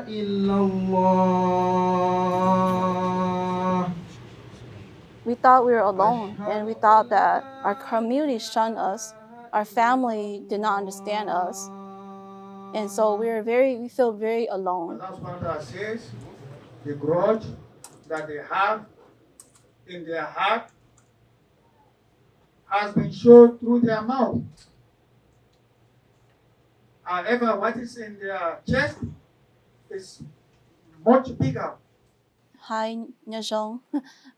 إلا الله We thought we were alone, and we thought that our community shunned us, our family did not understand us, and so we feel very alone. Allah subhanahu wa ta'ala says the grudge that they have in their heart has been shown through their mouth. However, what is in their chest is much bigger. Hi, Nyajong.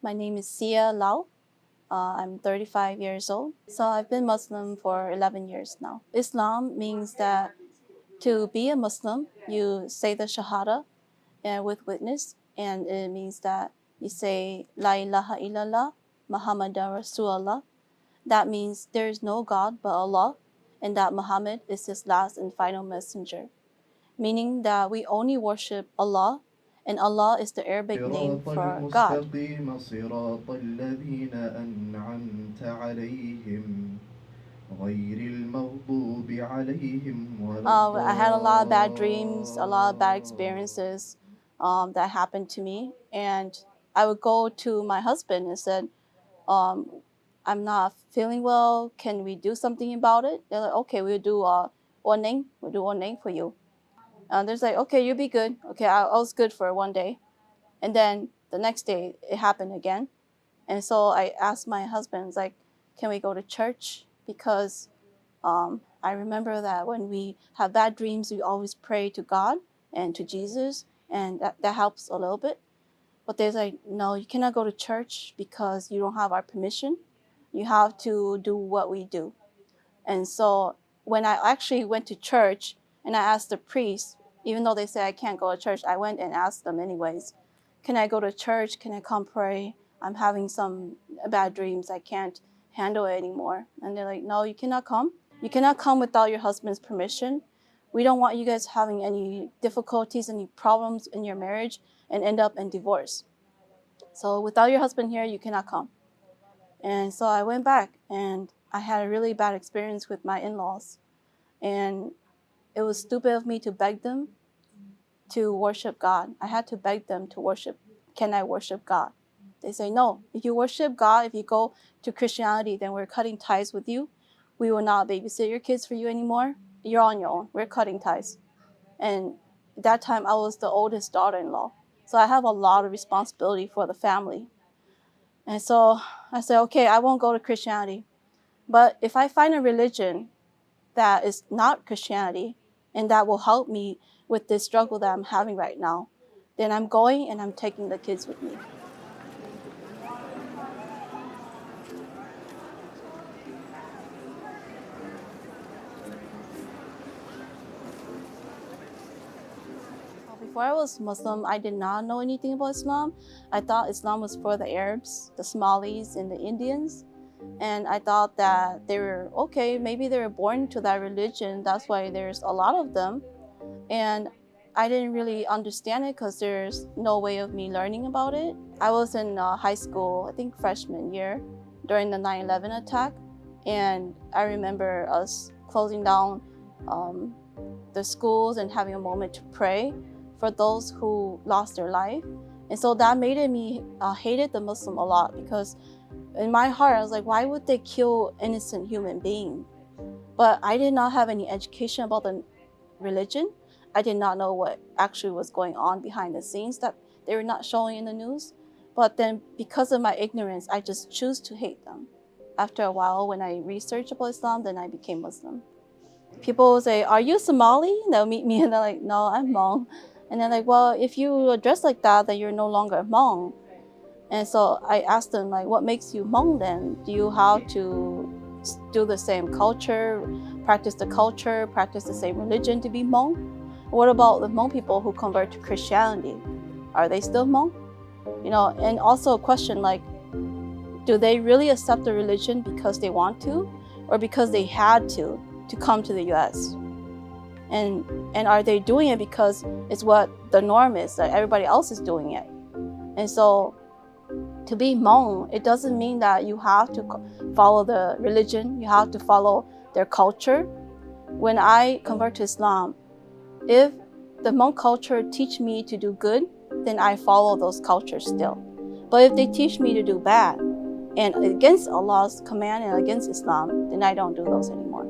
My name is Sia Lor. I'm 35 years old. So I've been Muslim for 11 years now. Islam means that to be a Muslim, you say the Shahada and with witness, and it means that you say La ilaha illallah, Muhammadan Rasulullah. That means there is no God but Allah, and that Muhammad is his last and final messenger. Meaning that we only worship Allah, and Allah is the Arabic name for God. صراط الذين أنعمت عليهم غير المغضوب عليهم ولا I had a lot of bad dreams, a lot of bad experiences that happened to me, and I would go to my husband and said, "I'm not feeling well. Can we do something about it?" They're like, "Okay, we'll do warning. We'll do warning for you." And they're like, "Okay, you'll be good." Okay, I was good for one day, and then the next day it happened again, and so I asked my husband, it's like, "Can we go to church?" Because I remember that when we have bad dreams, we always pray to God and to Jesus, and that helps a little bit. But there's like, no, you cannot go to church because you don't have our permission. You have to do what we do. And so when I actually went to church and I asked the priest, even though they say I can't go to church, I went and asked them anyways, can I go to church? Can I come pray? I'm having some bad dreams. I can't handle it anymore. And they're like, no, you cannot come. You cannot come without your husband's permission. We don't want you guys having any difficulties, any problems in your marriage and end up in divorce. So without your husband here, you cannot come. And so I went back and I had a really bad experience with my in-laws. And it was stupid of me to beg them to worship God. I had to beg them to worship. Can I worship God? They say, no, if you worship God, if you go to Christianity, then we're cutting ties with you. We will not babysit your kids for you anymore. You're on your own. We're cutting ties. And at that time, I was the oldest daughter-in-law. So I have a lot of responsibility for the family. And so I said, okay, I won't go to Christianity. But if I find a religion that is not Christianity and that will help me with this struggle that I'm having right now, then I'm going and I'm taking the kids with me. Before I was Muslim, I did not know anything about Islam. I thought Islam was for the Arabs, the Somalis, and the Indians. And I thought that they were okay, maybe they were born to that religion. That's why there's a lot of them. And I didn't really understand it because there's no way of me learning about it. I was in high school, I think freshman year, during the 9/11 attack. And I remember us closing down the schools and having a moment to pray for those who lost their life. And so that made me hated the Muslim a lot because in my heart, I was like, why would they kill innocent human being? But I did not have any education about the religion. I did not know what actually was going on behind the scenes that they were not showing in the news. But then because of my ignorance, I just choose to hate them. After a while, when I researched about Islam, then I became Muslim. People will say, are you Somali? They'll meet me and they're like, no, I'm Hmong. And they're like, well, if you dress like that, then you're no longer Hmong. And so I asked them, like, what makes you Hmong then? Do you have to do the same culture, practice the same religion to be Hmong? What about the Hmong people who convert to Christianity? Are they still Hmong? You know, and also a question like, do they really accept the religion because they want to or because they had to come to the US? And are they doing it because it's what the norm is, that everybody else is doing it? And so to be Hmong, it doesn't mean that you have to follow the religion, you have to follow their culture. When I convert to Islam, if the Hmong culture teach me to do good, then I follow those cultures still. But if they teach me to do bad and against Allah's command and against Islam, then I don't do those anymore.